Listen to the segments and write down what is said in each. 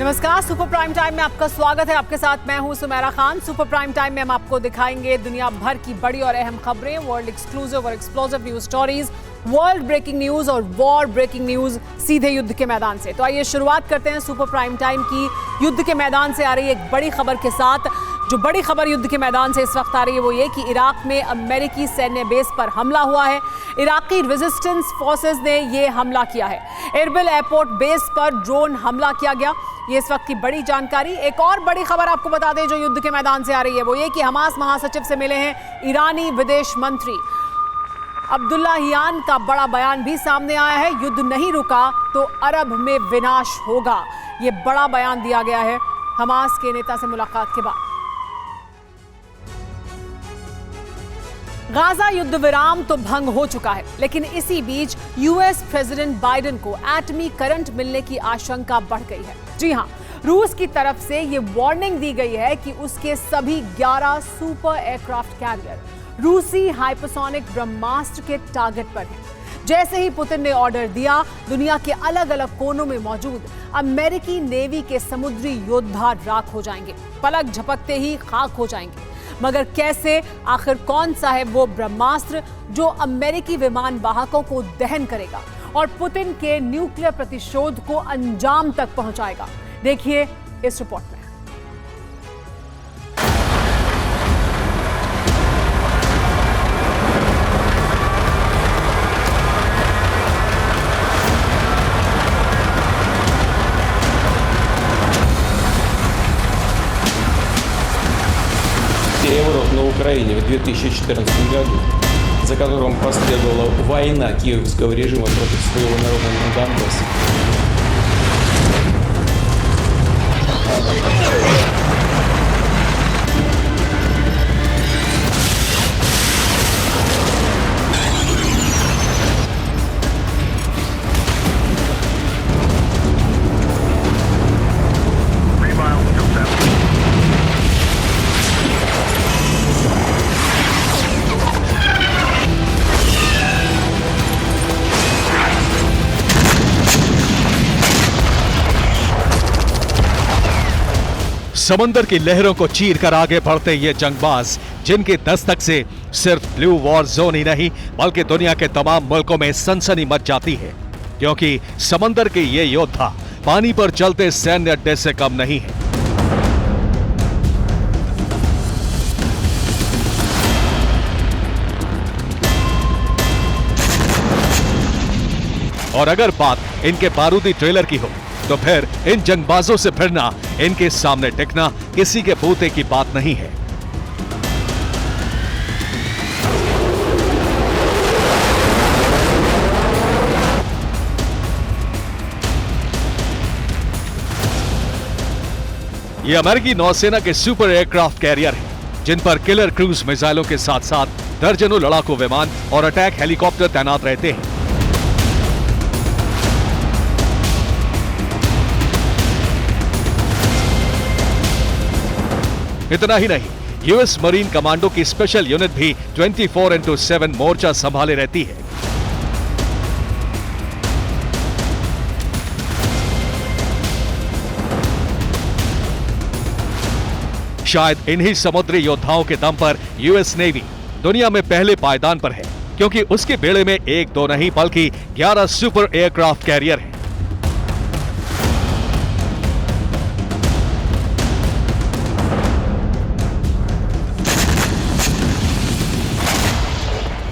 नमस्कार, super prime time में आपका स्वागत है। आपके साथ मैं हूं Sumera Khan. Super prime time में हम आपको दिखाएंगे दुनिया भर की बड़ी और अहम खबरें, वर्ल्ड एक्सक्लूसिव और explosive news stories, world breaking news और वॉर ब्रेकिंग न्यूज सीधे युद्ध के मैदान से। तो आइए शुरुआत करते हैं सुपर प्राइम टाइम की युद्ध के मैदान से आ रही एक बड़ी खबर के साथ। जो बड़ी खबर युद्ध के मैदान से इस वक्त आ रही है वो ये कि इराक में अमेरिकी सैन्य बेस पर हमला हुआ है। इराकी रेजिस्टेंस फोर्सेस ने ये हमला किया है। एरबिल एयरपोर्ट बेस पर ड्रोन हमला किया गया। ये इस वक्त की बड़ी जानकारी। एक और बड़ी खबर आपको बता दें जो युद्ध के मैदान से आ रही है वो ये कि हमास महासचिव से मिले हैं ईरानी विदेश मंत्री अब्दुल्लाहियान का बड़ा बयान भी सामने आया है। युद्ध नहीं रुका तो अरब में विनाश होगा, ये बड़ा बयान दिया गया है हमास के नेता से मुलाकात के बाद। गाजा युद्ध विराम तो भंग हो चुका है, लेकिन इसी बीच यूएस प्रेसिडेंट बाइडेन को एटमी करंट मिलने की आशंका बढ़ गई है। जी हां, रूस की तरफ से यह वार्निंग दी गई है कि उसके सभी 11 सुपर एयरक्राफ्ट कैरियर रूसी हाइपरसोनिक ब्रह्मास्त्र के टारगेट पर हैं। जैसे ही पुतिन ने ऑर्डर दिया, दुनिया के अलग अलग कोनों में मौजूद अमेरिकी नेवी के समुद्री योद्धा राख हो जाएंगे, पलक झपकते ही खाक हो जाएंगे। मगर कैसे? आखिर कौन सा है वो ब्रह्मास्त्र जो अमेरिकी विमान वाहकों को दहन करेगा और पुतिन के न्यूक्लियर प्रतिशोध को अंजाम तक पहुंचाएगा? देखिए इस रिपोर्ट में। Переворот на Украине в 2014 году, за которым последовала война киевского режима против своего народа на Донбассе. समंदर की लहरों को चीर कर आगे बढ़ते ये जंगबाज, जिनकी दस्तक से सिर्फ ब्लू वॉर जोन ही नहीं बल्कि दुनिया के तमाम मुल्कों में सनसनी मच जाती है, क्योंकि समंदर के ये योद्धा पानी पर चलते सैन्य अड्डे से कम नहीं है। और अगर बात इनके बारूदी ट्रेलर की हो तो फिर इन जंगबाजों से भिड़ना, इनके सामने टिकना किसी के बूते की बात नहीं है। ये अमेरिकी नौसेना के सुपर एयरक्राफ्ट कैरियर हैं, जिन पर किलर क्रूज मिसाइलों के साथ साथ दर्जनों लड़ाकू विमान और अटैक हेलीकॉप्टर तैनात रहते हैं। इतना ही नहीं, यूएस मरीन कमांडो की स्पेशल यूनिट भी 24/7 मोर्चा संभाले रहती है। शायद इन्हीं समुद्री योद्धाओं के दम पर यूएस नेवी दुनिया में पहले पायदान पर है, क्योंकि उसके बेड़े में एक दो नहीं बल्कि 11 सुपर एयरक्राफ्ट कैरियर हैं।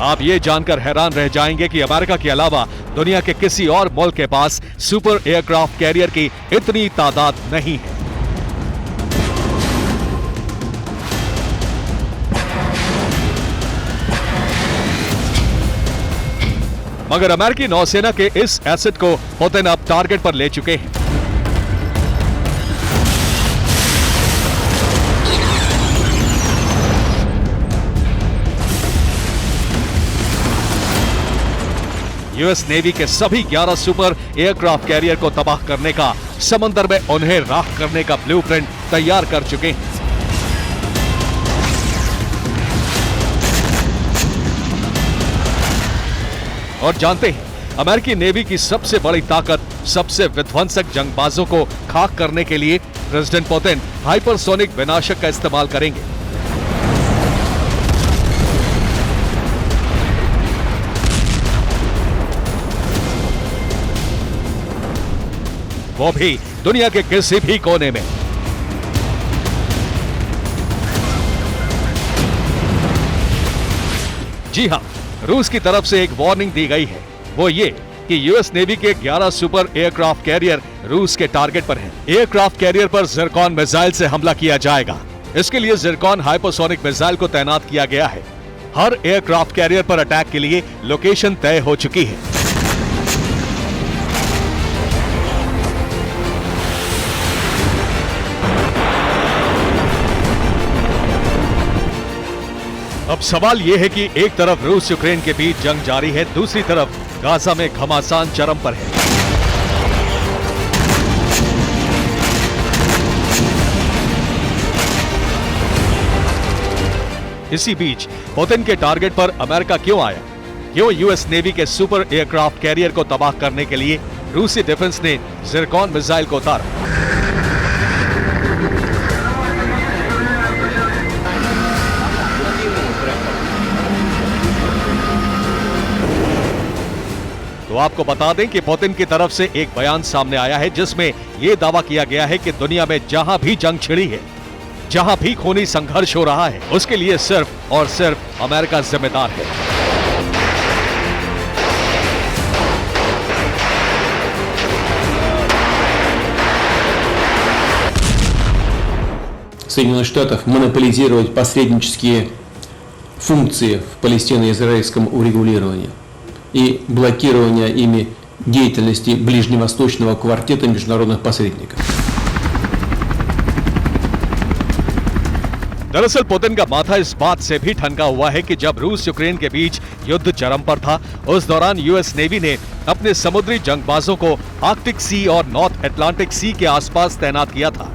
आप ये जानकर हैरान रह जाएंगे कि अमेरिका के अलावा दुनिया के किसी और मुल्क के पास सुपर एयरक्राफ्ट कैरियर की इतनी तादाद नहीं है। मगर अमेरिकी नौसेना के इस एसेट को पुतिन अब टारगेट पर ले चुके हैं। यूएस नेवी के सभी 11 सुपर एयरक्राफ्ट कैरियर को तबाह करने का, समंदर में उन्हें राख करने का ब्लूप्रिंट तैयार कर चुके हैं। और जानते हैं अमेरिकी नेवी की सबसे बड़ी ताकत, सबसे विध्वंसक जंगबाजों को खाक करने के लिए प्रेसिडेंट पुतिन हाइपरसोनिक विनाशक का इस्तेमाल करेंगे। वो भी दुनिया के किसी भी कोने में। जी हां, रूस की तरफ से एक वार्निंग दी गई है, वो ये कि यूएस नेवी के 11 सुपर एयरक्राफ्ट कैरियर रूस के टारगेट पर हैं। एयरक्राफ्ट कैरियर पर जिरकॉन मिसाइल से हमला किया जाएगा। इसके लिए जिरकॉन हाइपरसोनिक मिसाइल को तैनात किया गया है। हर एयरक्राफ्ट कैरियर पर अटैक के लिए लोकेशन तय हो चुकी है। अब सवाल यह है कि एक तरफ रूस यूक्रेन के बीच जंग जारी है, दूसरी तरफ गाजा में घमासान चरम पर है। इसी बीच पुतिन के टारगेट पर अमेरिका क्यों आया? क्यों यूएस नेवी के सुपर एयरक्राफ्ट कैरियर को तबाह करने के लिए रूसी डिफेंस ने जिरकॉन मिसाइल को उतारा? तो आपको बता दें कि पुतिन की तरफ से एक बयान सामने आया है जिसमें यह दावा किया गया है कि दुनिया में जहां भी जंग छिड़ी है, जहां भी खूनी संघर्ष हो रहा है, उसके लिए सिर्फ और सिर्फ अमेरिका जिम्मेदार है। Соединенных Штатов монополизировать посреднические функции в палестино-израильском урегулировании и блокирования ими деятельности ближневосточного квартета международных посредников. दरअसल पुतिन का माथा इस बात से भी ठनका हुआ है कि जब रूस यूक्रेन के बीच युद्ध चरम पर था, उस दौरान यूएस नेवी ने अपने समुद्री जंगबाजों को आर्कटिक सी और नॉर्थ अटलांटिक सी के आसपास तैनात किया था।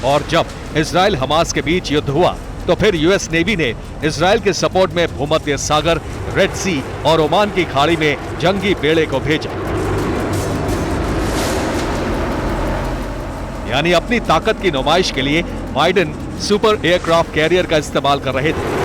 और जब इजराइल हमास के बीच युद्ध हुआ तो फिर यूएस नेवी ने इजराइल के सपोर्ट में भूमध्य सागर, रेड सी और ओमान की खाड़ी में जंगी बेड़े को भेजा। यानी अपनी ताकत की नुमाइश के लिए बाइडेन सुपर एयरक्राफ्ट कैरियर का इस्तेमाल कर रहे थे।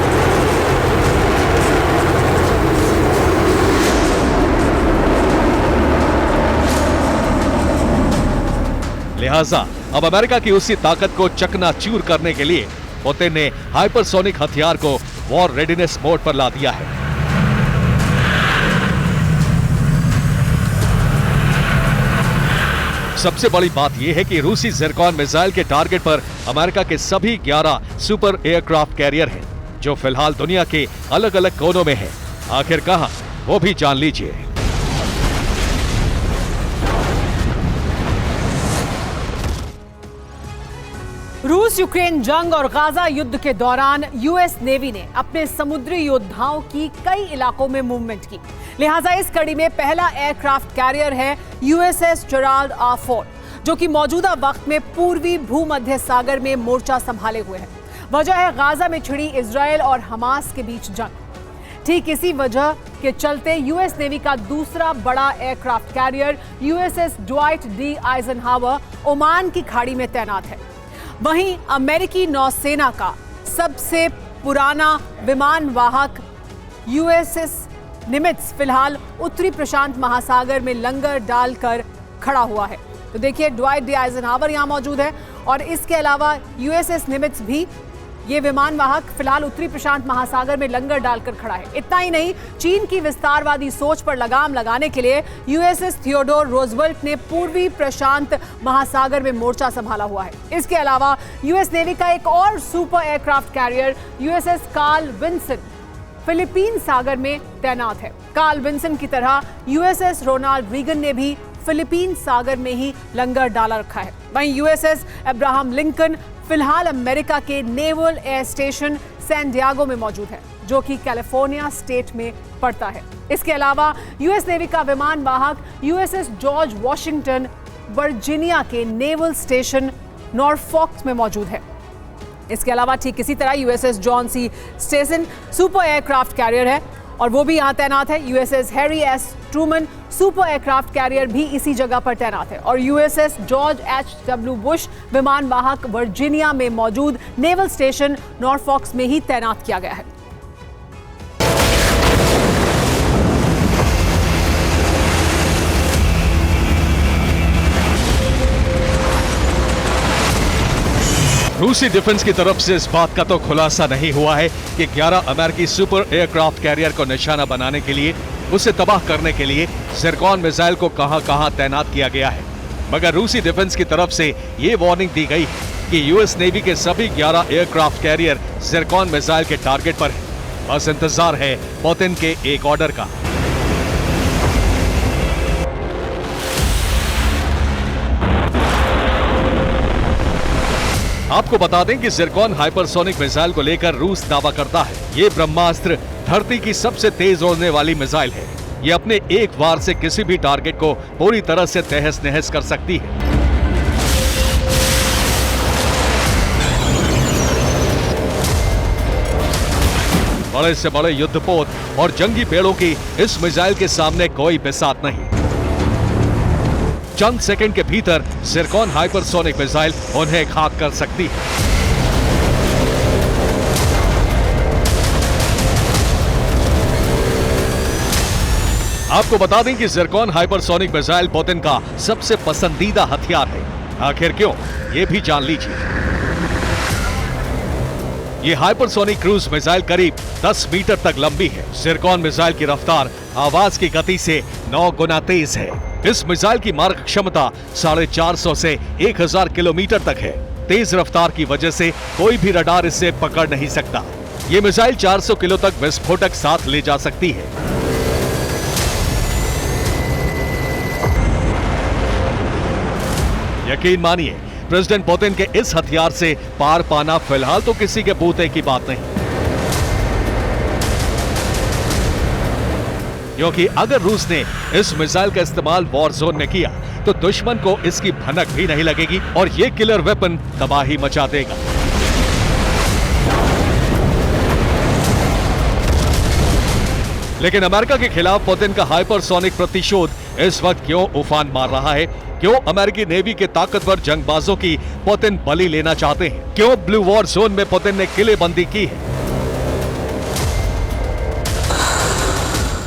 लिहाजा अब अमेरिका की उसी ताकत को चकनाचूर करने के लिए पुतिन ने हाइपरसोनिक हथियार को वॉर रेडीनेस मोड पर ला दिया है। सबसे बड़ी बात यह है कि रूसी जिरकॉन मिसाइल के टारगेट पर अमेरिका के सभी 11 सुपर एयरक्राफ्ट कैरियर हैं, जो फिलहाल दुनिया के अलग अलग कोनों में हैं। आखिर कहां, वो भी जान लीजिए। रूस यूक्रेन जंग और गाजा युद्ध के दौरान यूएस नेवी ने अपने समुद्री योद्धाओं की कई इलाकों में मूवमेंट की। लिहाजा इस कड़ी में पहला एयरक्राफ्ट कैरियर है यूएसएस जेराल्ड आर फोर्ड, जो कि मौजूदा वक्त में पूर्वी भूमध्य सागर में मोर्चा संभाले हुए है। वजह है गाजा में छिड़ी इजरायल और हमास के बीच जंग। ठीक इसी वजह के चलते यूएस नेवी का दूसरा बड़ा aircraft carrier USS Dwight D Eisenhower Oman की खाड़ी में तैनात है। वहीं अमेरिकी नौसेना का सबसे पुराना विमान वाहक यूएसएस निमित्ज फिलहाल उत्तरी प्रशांत महासागर में लंगर डालकर खड़ा हुआ है। तो देखिए, ड्वाइट डी आइजनहावर यहां मौजूद है और इसके अलावा यूएसएस निमित्ज भी ये विमान वाहक फिलहाल उत्तरी प्रशांत महासागर में लंगर डालकर खड़ा है। इतना ही नहीं, चीन की विस्तारवादी सोच पर लगाम लगाने के लिए यूएसएस थियोडोर रूजवेल्ट ने पूर्वी प्रशांत महासागर में मोर्चा संभाला हुआ है। इसके अलावा यूएस नेवी का एक और super aircraft carrier USS Carl Vinson Philippine सागर में तैनात है। कार्ल विन्सन की तरह यूएसएस रोनाल्ड रीगन ने भी फिलीपीन सागर में ही लंगर डाला रखा है। वहीं यूएसएस अब्राहम लिंकन फिलहाल अमेरिका के naval air station San Diego में मौजूद है, जो कि कैलिफोर्निया स्टेट में पड़ता है। इसके अलावा यूएस नेवी का विमान वाहक यूएसएस जॉर्ज वॉशिंगटन वर्जीनिया के नेवल स्टेशन नॉरफॉक में मौजूद है। इसके अलावा ठीक इसी तरह USS John C Stennis super aircraft carrier है और वो भी यहाँ तैनात है। USS Harry S Truman super aircraft carrier भी इसी जगह पर तैनात है और यूएसएस जॉर्ज H.W. बुश विमान वाहक वर्जीनिया में मौजूद नेवल स्टेशन नॉरफॉक्स में ही तैनात किया गया है। रूसी डिफेंस की तरफ से इस बात का तो खुलासा नहीं हुआ है कि 11 अमेरिकी सुपर एयरक्राफ्ट कैरियर को निशाना बनाने के लिए, उसे तबाह करने के लिए ज़िरकॉन मिसाइल को कहां-कहां तैनात किया गया है। मगर रूसी डिफेंस की तरफ से यह वार्निंग दी गई है कि यूएस नेवी के सभी 11 एयरक्राफ्ट कैरियर ज़िरकॉन मिसाइल के टारगेट पर है। बस इंतजार है पुतिन के एक ऑर्डर का। आपको बता दें कि ज़िरकॉन हाइपरसोनिक मिसाइल को लेकर रूस दावा करता है ये ब्रह्मास्त्र धरती की सबसे तेज उड़ने वाली मिसाइल है। ये अपने एक वार से किसी भी टारगेट को पूरी तरह से तहस नहस कर सकती है। बड़े से बड़े युद्धपोत और जंगी पेड़ों की इस मिसाइल के सामने कोई बिसात नहीं। चंद सेकंड के भीतर ज़िरकॉन हाइपरसोनिक मिसाइल उन्हें खाक कर सकती है। आपको बता दें कि ज़िरकॉन हाइपरसोनिक मिसाइल पुतिन का सबसे पसंदीदा हथियार है। आखिर क्यों, ये भी जान लीजिए। ये हाइपरसोनिक क्रूज मिसाइल करीब 10 मीटर तक लंबी है। ज़िरकॉन मिसाइल की रफ्तार आवाज की गति से 9 गुना तेज है। इस मिसाइल की मारक क्षमता 450 से 1000 किलोमीटर तक है। तेज रफ्तार की वजह से कोई भी रडार इसे पकड़ नहीं सकता। ये मिसाइल 400 किलो तक विस्फोटक साथ ले जा सकती है। यकीन मानिए, प्रेसिडेंट पुतिन के इस हथियार से पार पाना फिलहाल तो किसी के बूते की बात नहीं, क्योंकि अगर रूस ने इस मिसाइल का इस्तेमाल वॉर जोन में किया तो दुश्मन को इसकी भनक भी नहीं लगेगी और ये किलर वेपन तबाही मचा देगा। लेकिन अमेरिका के खिलाफ पुतिन का हाइपरसोनिक प्रतिशोध इस वक्त क्यों उफान मार रहा है? क्यों अमेरिकी नेवी के ताकतवर जंगबाजों की पुतिन बलि लेना चाहते हैं? क्यों ब्लू वॉर जोन में पुतिन ने किलेबंदी की है?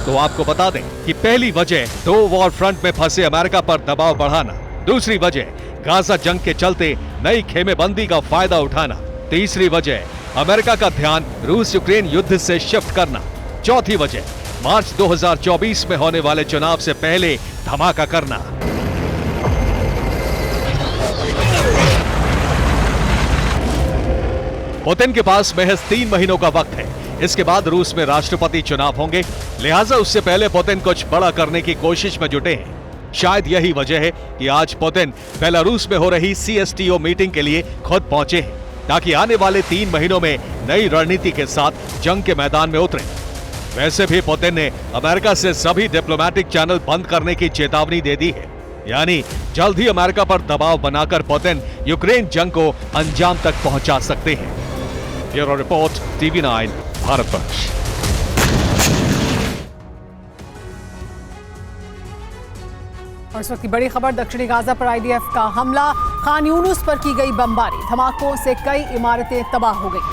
तो आपको बता दें कि पहली वजह 2 वॉर फ्रंट में फंसे अमेरिका पर दबाव बढ़ाना, दूसरी वजह गाजा जंग के चलते नई खेमेबंदी का फायदा उठाना, तीसरी वजह अमेरिका का ध्यान रूस यूक्रेन युद्ध से शिफ्ट करना, चौथी वजह मार्च 2024 में होने वाले चुनाव से पहले धमाका करना। पुतिन के पास महज 3 महीनों का वक्त है। इसके बाद रूस में राष्ट्रपति चुनाव होंगे, लिहाजा उससे पहले पुतिन कुछ बड़ा करने की कोशिश में जुटे हैं। शायद यही वजह है कि आज पुतिन बेलारूस में हो रही CSTO मीटिंग के लिए खुद पहुंचे हैं, ताकि आने वाले 3 महीनों में नई रणनीति के साथ जंग के मैदान में उतरे। वैसे भी पुतिन ने अमेरिका से सभी डिप्लोमेटिक चैनल बंद करने की चेतावनी दे दी है, यानी जल्द ही अमेरिका पर दबाव बनाकर पुतिन यूक्रेन जंग को अंजाम तक पहुंचा सकते हैं। Bureau report, TV9 Bharatvarsh. और इस वक्त की बड़ी खबर, दक्षिणी गाजा पर IDF का हमला, खान यूनुस पर की गई बमबारी, धमाकों से कई इमारतें तबाह हो गई।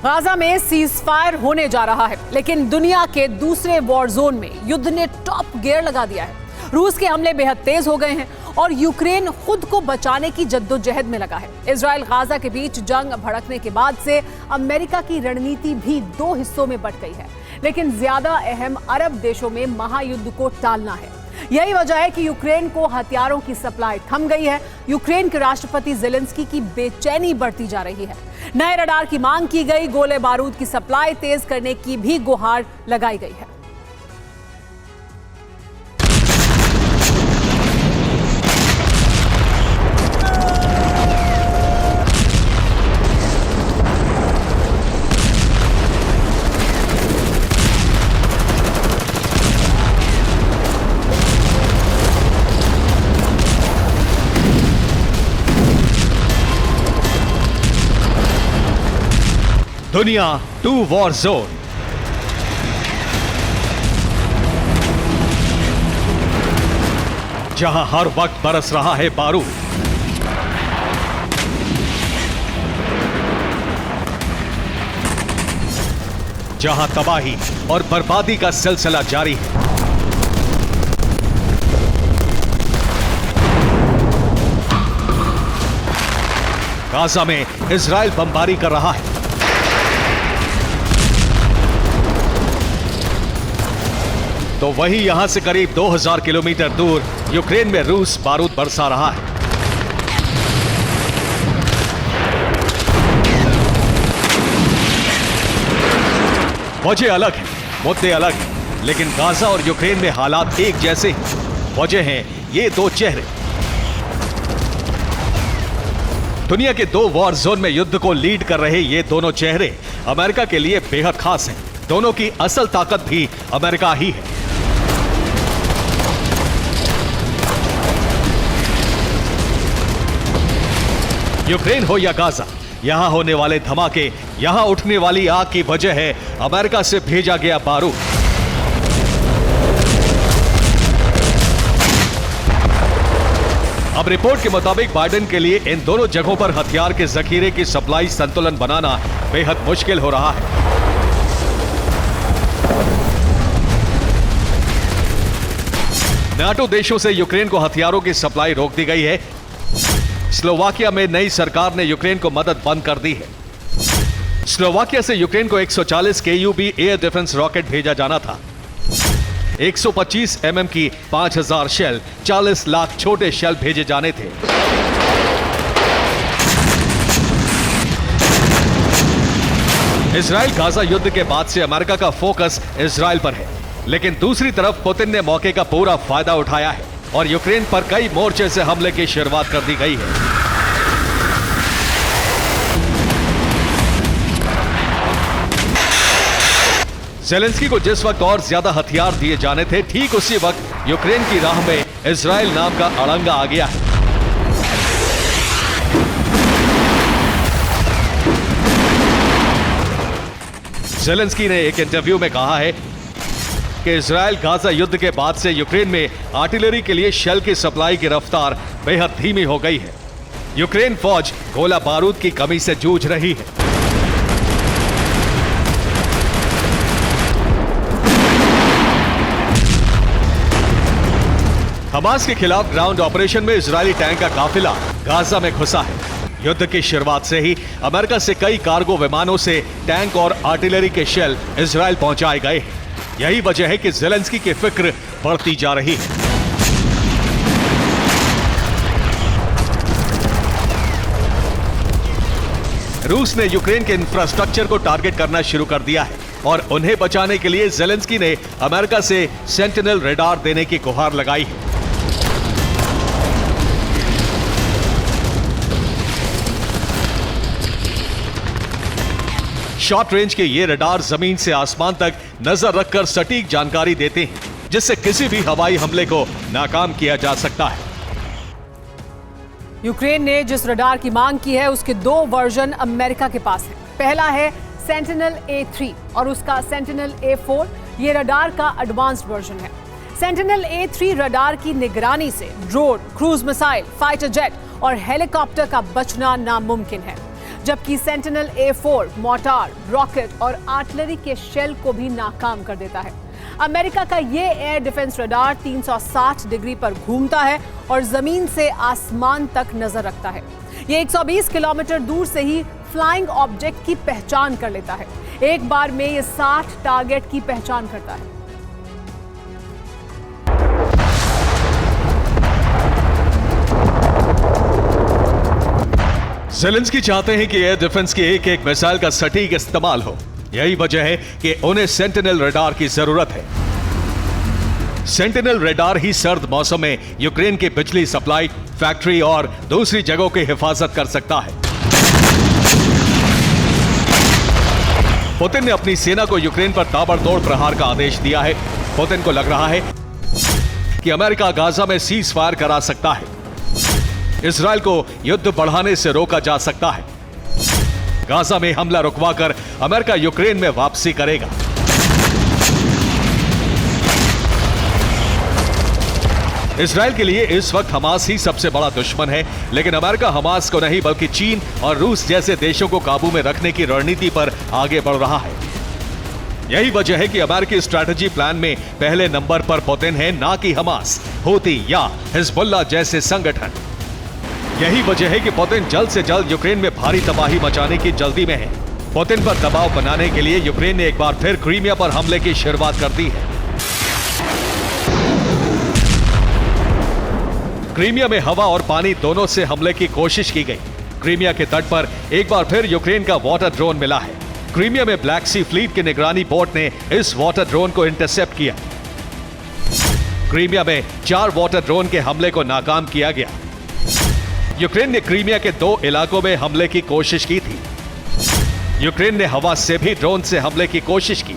गाजा में सीजफायर होने जा रहा है, लेकिन दुनिया के दूसरे वॉर जोन में युद्ध ने टॉप गियर लगा दिया है। रूस के हमले बेहद तेज हो गए हैं और यूक्रेन खुद को बचाने की जद्दोजहद में लगा है। इजराइल गाजा के बीच जंग भड़कने के बाद से अमेरिका की रणनीति भी 2 हिस्सों में बंट गई है, लेकिन ज्यादा अहम अरब देशों में महायुद्ध को टालना है। यही वजह है कि यूक्रेन को हथियारों की सप्लाई थम गई है। यूक्रेन के राष्ट्रपति ज़ेलेंस्की की बेचैनी बढ़ती जा रही है। नए रडार की मांग की गई, गोले बारूद की सप्लाई तेज करने की भी गुहार लगाई गई है। दुनिया 2 वॉर जोन। जहां हर वक्त बरस रहा है बारूद, जहां तबाही और बर्बादी का सिलसिला जारी है। गाजा में इजराइल बमबारी कर रहा है। तो वहीं यहां से करीब 2000 किलोमीटर दूर यूक्रेन में रूस बारूद बरसा रहा है। वजह अलग है, मुद्दे अलग हैं, लेकिन गाजा और यूक्रेन में हालात एक जैसे हैं। वजह हैं ये दो चेहरे। दुनिया के 2 वॉर जोन में युद्ध को लीड कर रहे ये दोनों चेहरे अमेरिका के लिए बेहद खास हैं। दोनों की असल ताकत भी अमेरिका ही है। यूक्रेन हो या गाजा, यहां होने वाले धमाके, यहां उठने वाली आग की वजह है अमेरिका से भेजा गया बारूद। अब रिपोर्ट के मुताबिक बाइडेन के लिए इन दोनों जगहों पर हथियार के जखीरे की सप्लाई संतुलन बनाना बेहद मुश्किल हो रहा है। नाटो देशों से यूक्रेन को हथियारों की सप्लाई रोक दी गई है। स्लोवाकिया में नई सरकार ने यूक्रेन को मदद बंद कर दी है। स्लोवाकिया से यूक्रेन को 140 KUB एयर डिफेंस रॉकेट भेजा जाना था। 125 mm की 5000 शेल, 40 लाख छोटे शेल भेजे जाने थे। इजराइल गाजा युद्ध के बाद से अमेरिका का फोकस इजराइल पर है, लेकिन दूसरी तरफ पुतिन ने मौके का पूरा फायदा उठाया है और यूक्रेन पर कई मोर्चे से हमले की शुरुआत कर दी गई है। ज़ेलेंस्की को जिस वक्त और ज्यादा हथियार दिए जाने थे, ठीक उसी वक्त यूक्रेन की राह में इजराइल नाम का अड़ंगा आ गया है। ज़ेलेंस्की ने एक इंटरव्यू में कहा है कि इजराइल गाजा युद्ध के बाद से यूक्रेन में आर्टिलरी के लिए शेल की सप्लाई की रफ्तार बेहद धीमी हो गई है। यूक्रेन फौज गोला बारूद की कमी से जूझ रही है। हमास के खिलाफ ग्राउंड ऑपरेशन में इजरायली टैंक का काफिला गाजा में घुसा है। युद्ध की शुरुआत से ही अमेरिका से कई कार्गो विमानों से टैंक और आर्टिलरी के शेल इजराइल पहुंचाए गए हैं। यही वजह है कि ज़ेलेंस्की की फिक्र बढ़ती जा रही है। रूस ने यूक्रेन के इंफ्रास्ट्रक्चर को टारगेट करना शुरू कर दिया है और उन्हें बचाने के लिए ज़ेलेंस्की ने अमेरिका से सेंटिनल रडार देने की गुहार लगाई है। शॉर्ट रेंज के ये रडार जमीन से आसमान तक नजर रखकर सटीक जानकारी देते हैं, जिससे किसी भी हवाई हमले को नाकाम किया जा सकता है। यूक्रेन ने जिस रडार की मांग की है, उसके 2 वर्जन अमेरिका के पास है। पहला है सेंटिनल A3 और उसका सेंटिनल A4। ये रडार का एडवांस्ड वर्जन है। सेंटिनल A3 रडार की निगरानी से drone, cruise missile, fighter jet और हेलीकॉप्टर का बचना नामुमकिन है, जबकि सेंटिनल A4 मोर्टार, रॉकेट और आर्टिलरी के शेल को भी नाकाम कर देता है। अमेरिका का ये एयर डिफेंस रडार 360 डिग्री पर घूमता है और जमीन से आसमान तक नजर रखता है। ये 120 किलोमीटर दूर से ही फ्लाइंग ऑब्जेक्ट की पहचान कर लेता है। एक बार में ये 60 टारगेट की पहचान करता है। ज़ेलेंस्की चाहते हैं कि एयर डिफेंस की एक एक मिसाइल का सटीक इस्तेमाल हो। यही वजह है कि उन्हें सेंटिनल रडार की जरूरत है। सेंटिनल रडार ही सर्द मौसम में यूक्रेन की बिजली सप्लाई, फैक्ट्री और दूसरी जगहों की हिफाजत कर सकता है। पुतिन ने अपनी सेना को यूक्रेन पर ताबड़तोड़ प्रहार का आदेश दिया है। पुतिन को लग रहा है कि अमेरिका गाजा में सीज फायर करा सकता है। इजराइल को युद्ध बढ़ाने से रोका जा सकता है। गाजा में हमला रुकवाकर अमेरिका यूक्रेन में वापसी करेगा। इजराइल के लिए इस वक्त हमास ही सबसे बड़ा दुश्मन है, लेकिन अमेरिका हमास को नहीं बल्कि चीन और रूस जैसे देशों को काबू में रखने की रणनीति पर आगे बढ़ रहा है। यही वजह है कि अमेरिकी स्ट्रैटेजी प्लान में पहले नंबर पर पुतिन है, ना कि हमास, हूती या हिजबुल्लाह जैसे संगठन। यही वजह है कि पुतिन जल्द से जल्द यूक्रेन में भारी तबाही मचाने की जल्दी में है। पुतिन पर दबाव बनाने के लिए यूक्रेन ने एक बार फिर क्रीमिया पर हमले की शुरुआत कर दी है। क्रीमिया में हवा और पानी दोनों से हमले की कोशिश की गई। क्रीमिया के तट पर एक बार फिर यूक्रेन का वाटर ड्रोन मिला है। क्रीमिया में ब्लैक सी फ्लीट के निगरानी बोट ने इस वाटर ड्रोन को इंटरसेप्ट किया। क्रीमिया में 4 वाटर ड्रोन के हमले को नाकाम किया गया। यूक्रेन ने क्रीमिया के 2 इलाकों में हमले की कोशिश की थी। यूक्रेन ने हवा से भी ड्रोन से हमले की कोशिश की।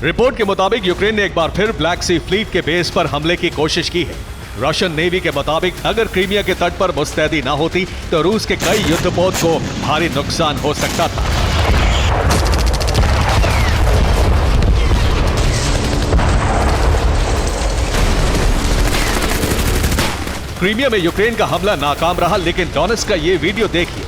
रिपोर्ट के मुताबिक यूक्रेन ने एक बार फिर ब्लैक सी फ्लीट के बेस पर हमले की कोशिश की है। रशियन नेवी के मुताबिक अगर क्रीमिया के तट पर मुस्तैदी न होती तो रूस के कई युद्धपोत को भारी नुकसान हो सकता था। क्रीमिया में यूक्रेन का हमला नाकाम रहा, लेकिन डोनेट्स्क का ये वीडियो देखिए।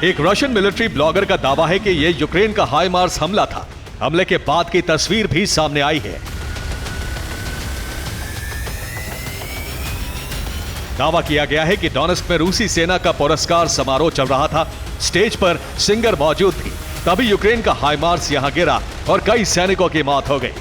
एक रशियन मिलिट्री ब्लॉगर का दावा है कि यह यूक्रेन का हाईमार्स हमला था। हमले के बाद की तस्वीर भी सामने आई है। दावा किया गया है कि डोनेट्स्क में रूसी सेना का पुरस्कार समारोह चल रहा था। स्टेज पर सिंगर मौजूद थी, तभी यूक्रेन का हाईमार्स यहां गिरा और कई सैनिकों की मौत हो गई।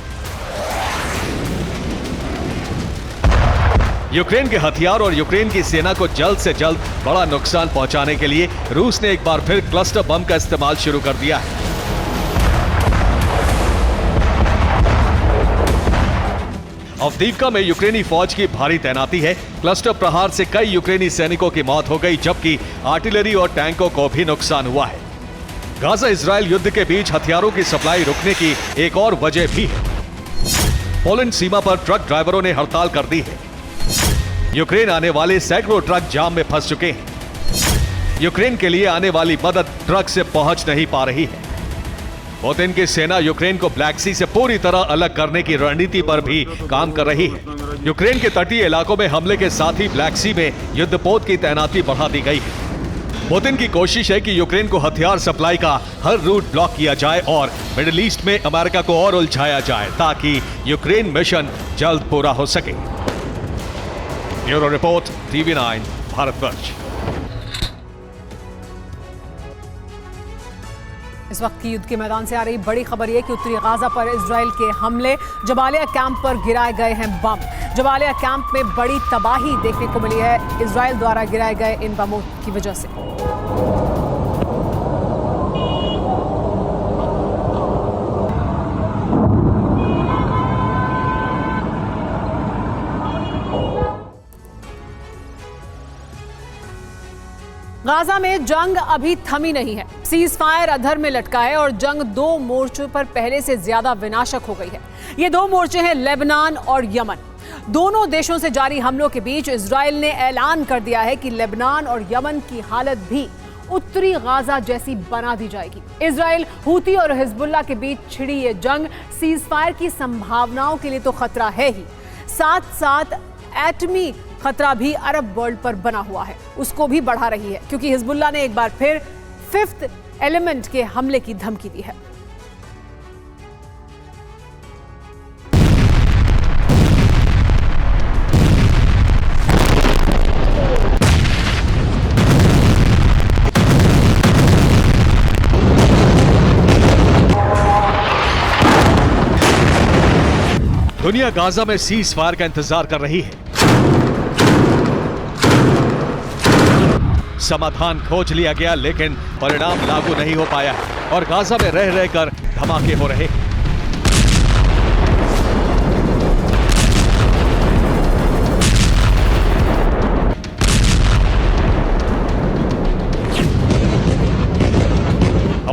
यूक्रेन के हथियार और यूक्रेन की सेना को जल्द से जल्द बड़ा नुकसान पहुंचाने के लिए रूस ने एक बार फिर क्लस्टर बम का इस्तेमाल शुरू कर दिया है। अवदीवका में यूक्रेनी फौज की भारी तैनाती है। क्लस्टर प्रहार से कई यूक्रेनी सैनिकों की मौत हो गई, जबकि आर्टिलरी और टैंकों को भी नुकसान हुआ है। गाजा इजराइल युद्ध के बीच हथियारों की सप्लाई रुकने की एक और वजह भी है। पोलैंड सीमा पर ट्रक ड्राइवरों ने हड़ताल कर दी है। यूक्रेन आने वाले सैकड़ों ट्रक जाम में फंस चुके हैं। यूक्रेन के लिए आने वाली मदद ट्रक से पहुंच नहीं पा रही है। पुतिन की सेना यूक्रेन को ब्लैक सी से पूरी तरह अलग करने की रणनीति पर भी काम कर रही है। यूक्रेन के तटीय इलाकों में हमले के साथ ही ब्लैक सी में युद्धपोत की तैनाती बढ़ा दी गई है। पुतिन की कोशिश है कि यूक्रेन को हथियार सप्लाई का हर रूट ब्लॉक किया जाए और मिडिल ईस्ट में अमेरिका को और उलझाया जाए, ताकि यूक्रेन मिशन जल्द पूरा हो सके। Bureau report, TV9 Bharatvarsh. इस वक्त की युद्ध के मैदान से आ रही बड़ी खबर यह कि उत्तरी गाजा पर इजराइल के हमले, जबालिया कैंप पर गिराए गए हैं बम। जबालिया कैंप में बड़ी तबाही देखने को मिली है इजराइल द्वारा गिराए गए इन बमों की वजह से। गाजा में जंग अभी थमी नहीं है। सीज फायर अधर में लटका है और जंग 2 मोर्चों पर पहले से ज्यादा विनाशक हो गई है। ये 2 मोर्चे हैं लेबनान और यमन। दोनों देशों से जारी हमलों के बीच इजराइल ने ऐलान कर दिया है कि लेबनान और यमन की हालत भी उत्तरी गाजा जैसी बना दी जाएगी। इजराइल, हूती और हिजबुल्लाह के बीच छिड़ी ये जंग सीज फायर की संभावनाओं के लिए तो खतरा है ही, साथ साथ एटमी खतरा भी अरब वर्ल्ड पर बना हुआ है, उसको भी बढ़ा रही है, क्योंकि हिजबुल्लाह ने एक बार फिर 5th एलिमेंट के हमले की धमकी दी है। दुनिया गाजा में सीज फायर का इंतजार कर रही है। समाधान खोज लिया गया, लेकिन परिणाम लागू नहीं हो पाया है और गाजा में रह रहकर धमाके हो रहे हैं।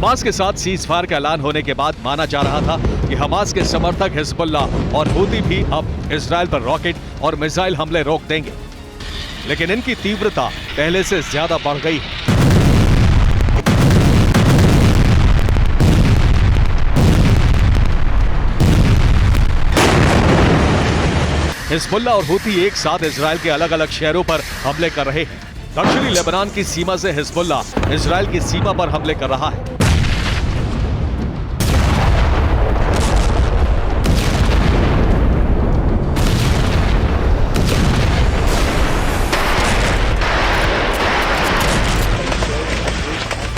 हमास के साथ सीजफायर का ऐलान होने के बाद माना जा रहा था कि हमास के समर्थक हिजबुल्लाह और हूती भी अब इजराइल पर रॉकेट और मिसाइल हमले रोक देंगे, लेकिन इनकी तीव्रता पहले से ज्यादा बढ़ गई है। हिजबुल्लाह और हूती एक साथ इजराइल के अलग अलग शहरों पर हमले कर रहे हैं। दक्षिणी लेबनान की सीमा से हिजबुल्लाह इजराइल की सीमा पर हमले कर रहा है।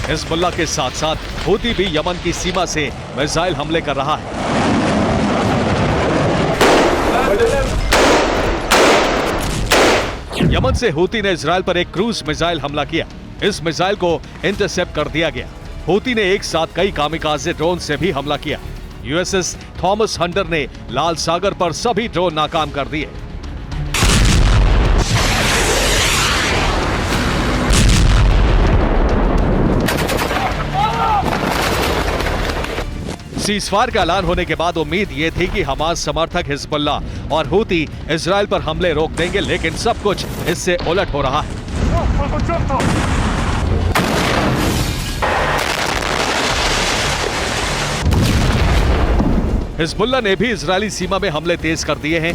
हिजबुल्लाह के साथ साथ हूती भी यमन की सीमा से मिसाइल हमले कर रहा है। यमन से हूती ने इजराइल पर एक क्रूज मिसाइल हमला किया। इस मिसाइल को इंटरसेप्ट कर दिया गया। हूती ने एक साथ कई कामिकाज़े ड्रोन से भी हमला किया। यूएसएस थॉमस हंटर ने लाल सागर पर सभी ड्रोन नाकाम कर दिए। सीजफायर का ऐलान होने के बाद उम्मीद ये थी कि हमास समर्थक हिजबुल्लाह और हूती इजराइल पर हमले रोक देंगे, लेकिन सब कुछ इससे उलट हो रहा है। हिजबुल्लाह ने भी इजरायली सीमा में हमले तेज कर दिए हैं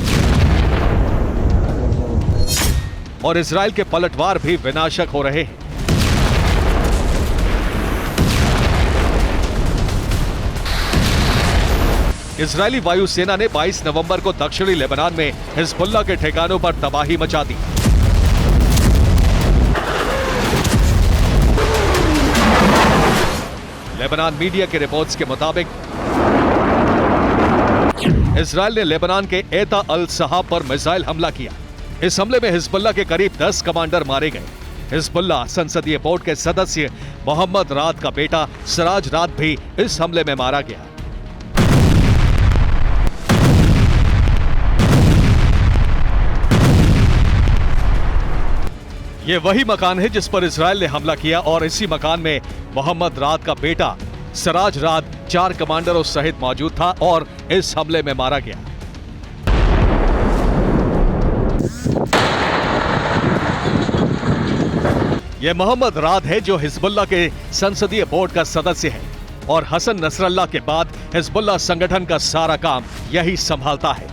और इजराइल के पलटवार भी विनाशक हो रहे हैं। इजरायली वायुसेना ने 22 नवंबर को दक्षिणी लेबनान में हिजबुल्लाह के ठिकानों पर तबाही मचा दी। लेबनान मीडिया के रिपोर्ट्स के मुताबिक इजराइल ने लेबनान के एता अल सहाब पर मिसाइल हमला किया। इस हमले में हिजबुल्लाह के करीब 10 कमांडर मारे गए। हिजबुल्लाह संसदीय बोर्ड के सदस्य मोहम्मद राद का बेटा सिराज राद भी इस हमले में मारा गया। ये वही मकान है जिस पर इजराइल ने हमला किया और इसी मकान में मोहम्मद राद का बेटा सिराज राद 4 कमांडरों सहित मौजूद था और इस हमले में मारा गया। यह मोहम्मद राद है जो हिजबुल्लाह के संसदीय बोर्ड का सदस्य है और हसन नसरल्लाह के बाद हिजबुल्लाह संगठन का सारा काम यही संभालता है।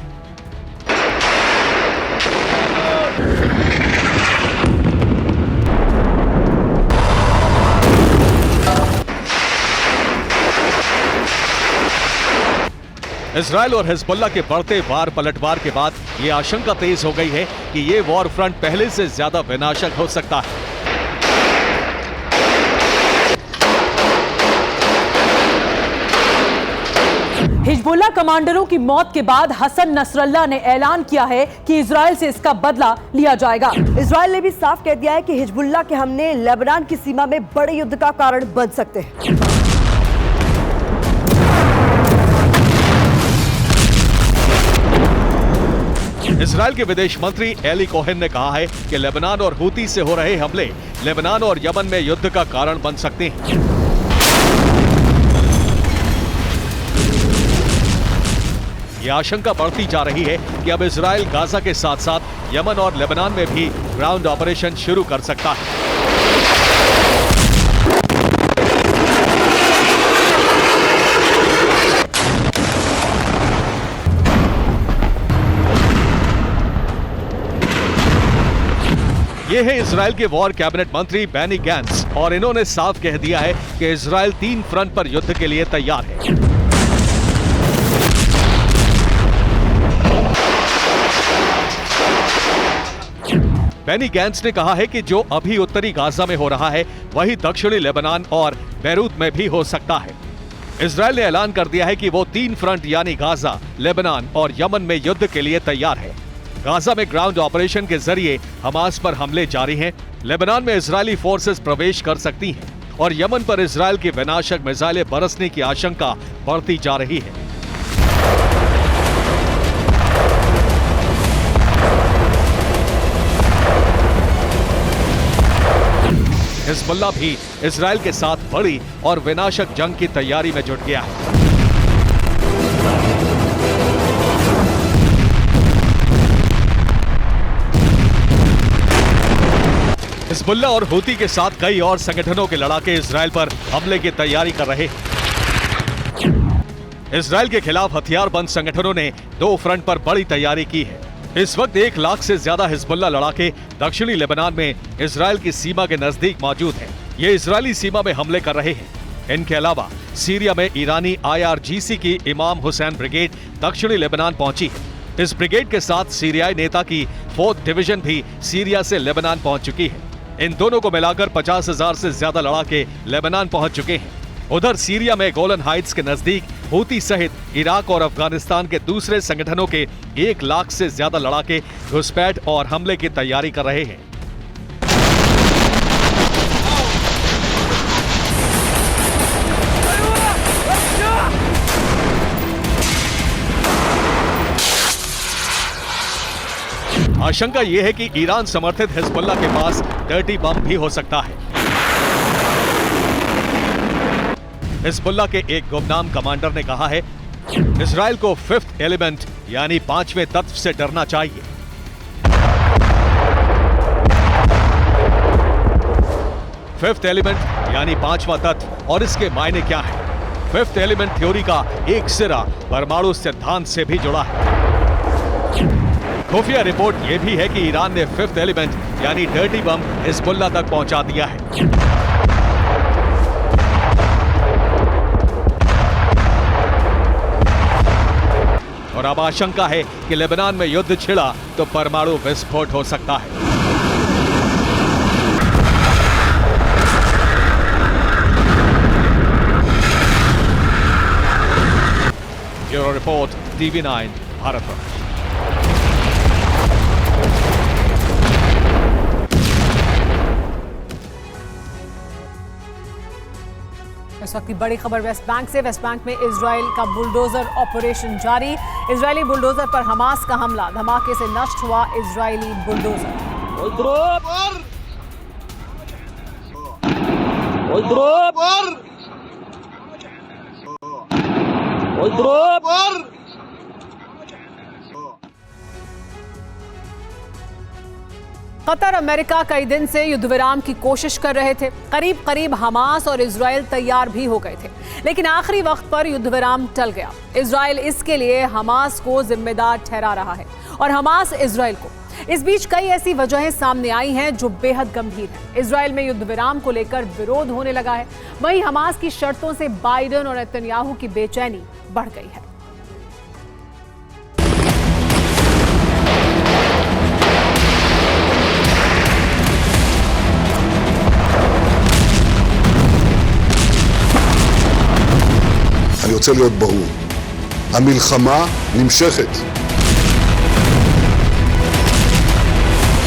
इजराइल और हिजबुल्लाह के बढ़ते वार पलटवार के बाद यह आशंका तेज हो गई है कि यह वॉर फ्रंट पहले से ज्यादा विनाशक हो सकता है। हिजबुल्लाह कमांडरों की मौत के बाद हसन नसरल्लाह ने ऐलान किया है कि इजराइल से इसका बदला लिया जाएगा। इजराइल ने भी साफ कह दिया है कि हिजबुल्लाह के हमले लेबनान की सीमा में बड़े युद्ध का कारण बन सकते हैं। इजराइल के विदेश मंत्री एली कोहेन ने कहा है कि लेबनान और हूती से हो रहे हमले लेबनान और यमन में युद्ध का कारण बन सकते हैं। यह आशंका बढ़ती जा रही है कि अब इजराइल गाजा के साथ साथ यमन और लेबनान में भी ग्राउंड ऑपरेशन शुरू कर सकता है। ये है इजराइल के वॉर कैबिनेट मंत्री बेनी गैंट्स और इन्होंने साफ कह दिया है कि इजराइल 3 फ्रंट पर युद्ध के लिए तैयार है। बेनी गैंट्स ने कहा है कि जो अभी उत्तरी गाजा में हो रहा है वही दक्षिणी लेबनान और बैरूत में भी हो सकता है। इजराइल ने ऐलान कर दिया है कि वो 3 फ्रंट यानी गाजा, लेबनान और यमन में युद्ध के लिए तैयार है। गाजा में ग्राउंड ऑपरेशन के जरिए हमास पर हमले जारी हैं। लेबनान में इजरायली फोर्सेस प्रवेश कर सकती हैं और यमन पर इजराइल की विनाशक मिसाइलें बरसने की आशंका बढ़ती जा रही है। हिजबुल्ला भी इजराइल के साथ बड़ी और विनाशक जंग की तैयारी में जुट गया है। हिजबुल्ला और हूती के साथ कई और संगठनों के लड़ाके इजराइल पर हमले की तैयारी कर रहे हैं। इजराइल के खिलाफ हथियारबंद संगठनों ने 2 फ्रंट पर बड़ी तैयारी की है। इस वक्त 1 लाख से ज्यादा हिजबुल्ला लड़ाके दक्षिणी लेबनान में इजराइल की सीमा के नजदीक मौजूद हैं। ये इजरायली सीमा में हमले कर रहे हैं। इनके अलावा सीरिया में ईरानी IRGC की इमाम हुसैन ब्रिगेड दक्षिणी लेबनान पहुंची है। इस ब्रिगेड के साथ सीरियाई नेता की 4th डिवीजन भी सीरिया से लेबनान पहुंच चुकी है। इन दोनों को मिलाकर 50,000 से ज्यादा लड़ाके लेबनान पहुंच चुके हैं। उधर सीरिया में गोलन हाइट्स के नजदीक हूती सहित इराक और अफगानिस्तान के दूसरे संगठनों के 1 लाख से ज्यादा लड़ाके घुसपैठ और हमले की तैयारी कर रहे हैं। आशंका यह है कि ईरान समर्थित हिजबुल्ला के पास डर्टी बम भी हो सकता है। हिजबुल्ला के एक गुमनाम कमांडर ने कहा है, इजराइल को 5th एलिमेंट यानी 5वें तत्व से डरना चाहिए। फिफ्थ एलिमेंट यानी 5वां तत्व और इसके मायने क्या है? 5th एलिमेंट थ्योरी का एक सिरा परमाणु सिद्धांत से भी जुड़ा है। खुफिया रिपोर्ट यह भी है कि ईरान ने 5th एलिमेंट यानी डर्टी बम हिजबुल्ला तक पहुंचा दिया है। और अब आशंका है कि लेबनान में युद्ध छिड़ा तो परमाणु विस्फोट हो सकता है। Bureau report TV9 Bharatvarsh. इस वक्त की बड़ी खबर वेस्ट बैंक से। वेस्ट बैंक में इजराइल का बुलडोजर ऑपरेशन जारी। इजरायली बुलडोजर पर हमास का हमला, धमाके से नष्ट हुआ इजरायली बुलडोजर। कतर अमेरिका कई दिन से युद्ध विराम की कोशिश कर रहे थे। करीब करीब हमास और इजराइल तैयार भी हो गए थे, लेकिन आखिरी वक्त पर युद्ध विराम टल गया। इजराइल इसके लिए हमास को जिम्मेदार ठहरा रहा है और हमास इजराइल को। इस बीच कई ऐसी वजहें सामने आई हैं जो बेहद गंभीर हैं। इजराइल में युद्ध विराम को लेकर विरोध होने लगा है, वहीं हमास की शर्तों से बाइडेन और नेतन्याहू की बेचैनी बढ़ गई है। אני רוצה להיות ברור, המלחמה נמשכת.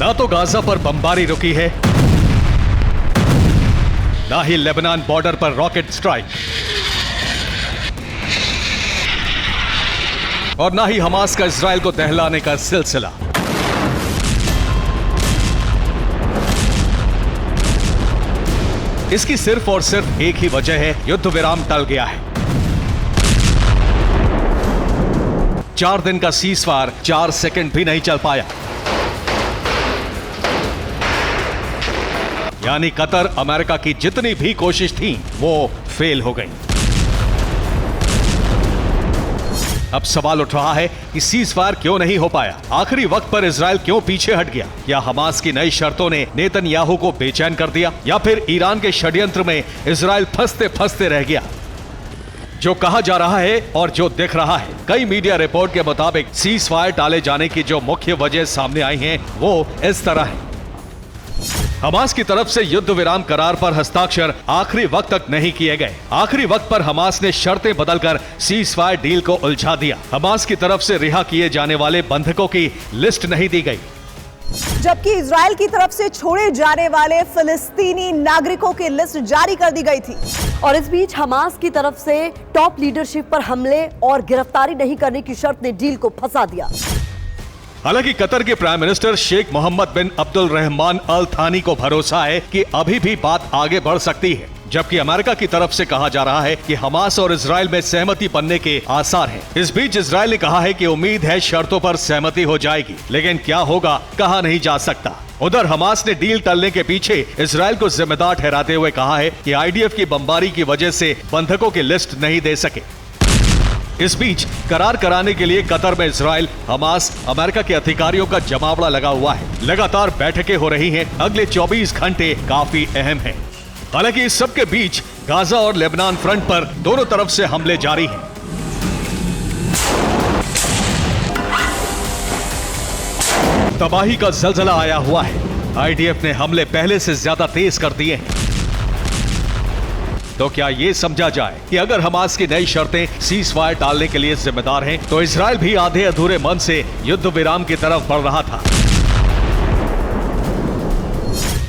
ना तो गाजा पर बमबारी रुकी है, ना ही लेबनान बॉर्डर पर रॉकेट स्ट्राइक, और ना ही हमास का इजराइल को दहलाने का सिलसिला। इसकी सिर्फ और सिर्फ एक ही वजह है, युद्ध विराम टल गया है। 4 दिन का सीजफायर 4 सेकंड भी नहीं चल पाया। यानी कतर अमेरिका की जितनी भी कोशिश थी वो फेल हो गई। अब सवाल उठ रहा है कि सीजफायर क्यों नहीं हो पाया? आखिरी वक्त पर इजराइल क्यों पीछे हट गया? क्या हमास की नई शर्तों ने नेतन्याहू को बेचैन कर दिया, या फिर ईरान के षड्यंत्र में इजराइल फंसते फंसते रह गया? जो कहा जा रहा है और जो दिख रहा है, कई मीडिया रिपोर्ट के मुताबिक सीजफायर टाले जाने की जो मुख्य वजह सामने आई हैं वो इस तरह है। हमास की तरफ से युद्ध विराम करार पर हस्ताक्षर आखिरी वक्त तक नहीं किए गए। आखिरी वक्त पर हमास ने शर्तें बदलकर सीजफायर डील को उलझा दिया। हमास की तरफ से रिहा किए जाने वाले बंधकों की लिस्ट नहीं दी गई। जबकि इजराइल की तरफ से छोड़े जाने वाले फिलिस्तीनी नागरिकों की लिस्ट जारी कर दी गई थी। और इस बीच हमास की तरफ से टॉप लीडरशिप पर हमले और गिरफ्तारी नहीं करने की शर्त ने डील को फंसा दिया। हालांकि कतर के प्राइम मिनिस्टर शेख मोहम्मद बिन अब्दुल रहमान अल थानी को भरोसा है कि अभी भी बात आगे बढ़ सकती है, जबकि अमेरिका की तरफ से कहा जा रहा है कि हमास और इजराइल में सहमति बनने के आसार हैं। इस बीच इजराइल ने कहा है कि उम्मीद है शर्तों पर सहमति हो जाएगी, लेकिन क्या होगा कहा नहीं जा सकता। उधर हमास ने डील टलने के पीछे इजराइल को जिम्मेदार ठहराते हुए कहा है कि आईडीएफ की बमबारी की वजह से बंधकों की लिस्ट नहीं दे सके। इस बीच करार कराने के लिए कतर में इजराइल, हमास, अमेरिका के अधिकारियों का जमावड़ा लगा हुआ है। लगातार बैठकें हो रही हैं। अगले 24 घंटे काफी अहम हैं। हालांकि इस सब के बीच गाजा और लेबनान फ्रंट पर दोनों तरफ से हमले जारी हैं। तबाही का जलजला आया हुआ है। आईडीएफ ने हमले पहले से ज्यादा तेज कर दिए हैं। तो क्या ये समझा जाए कि अगर हमास की नई शर्तें सीज फायर टालने के लिए जिम्मेदार हैं, तो इजराइल भी आधे अधूरे मन से युद्ध विराम की तरफ बढ़ रहा था।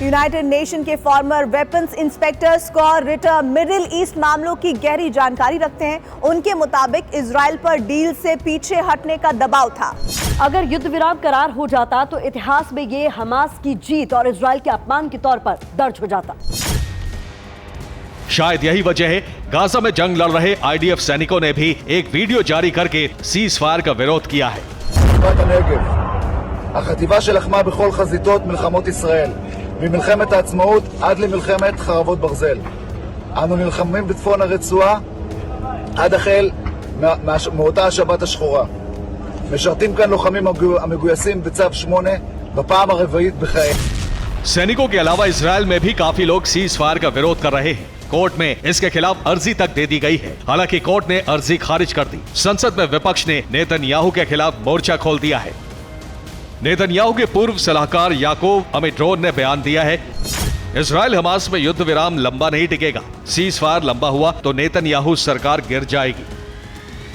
यूनाइटेड नेशन के former weapons inspector Scott Ritter middle east मामलों की गहरी जानकारी रखते हैं। उनके मुताबिक इजराइल पर डील से पीछे हटने का दबाव था। अगर युद्ध विराम करार हो जाता तो इतिहास में ये हमास की जीत और इजराइल के अपमान के तौर पर दर्ज हो जाता। शायद यही वजह है गाजा में जंग लड़ रहे आईडीएफ सैनिकों ने भी एक वीडियो जारी करके सीज फायर का विरोध किया है। החטיבה שלחמה בכל חזיתות מלחמות ישראל, ממלחמת העצמאות עד למלחמת חרבות ברזל. אנו נלחמים בצפון הרצועה עד החל מאותה השבת השחורה. משרתים כאן לוחמים המגויסים בצו 8 בפעם הרביעית בחייהם. सैनिकों के अलावा इजराइल में भी काफी लोग सीज फायर का विरोध कर रहे हैं। कोर्ट में इसके खिलाफ अर्जी तक दे दी गई है। हालांकि कोर्ट ने अर्जी खारिज कर दी। संसद में विपक्ष ने नेतन्याहू के खिलाफ मोर्चा खोल दिया है। नेतन्याहू के पूर्व सलाहकार याकूब अमिट्रोन ने बयान दिया है, इजराइल हमास में युद्ध विराम लंबा नहीं टिकेगा। सीज फायर लंबा हुआ तो नेतन्याहू सरकार गिर जाएगी।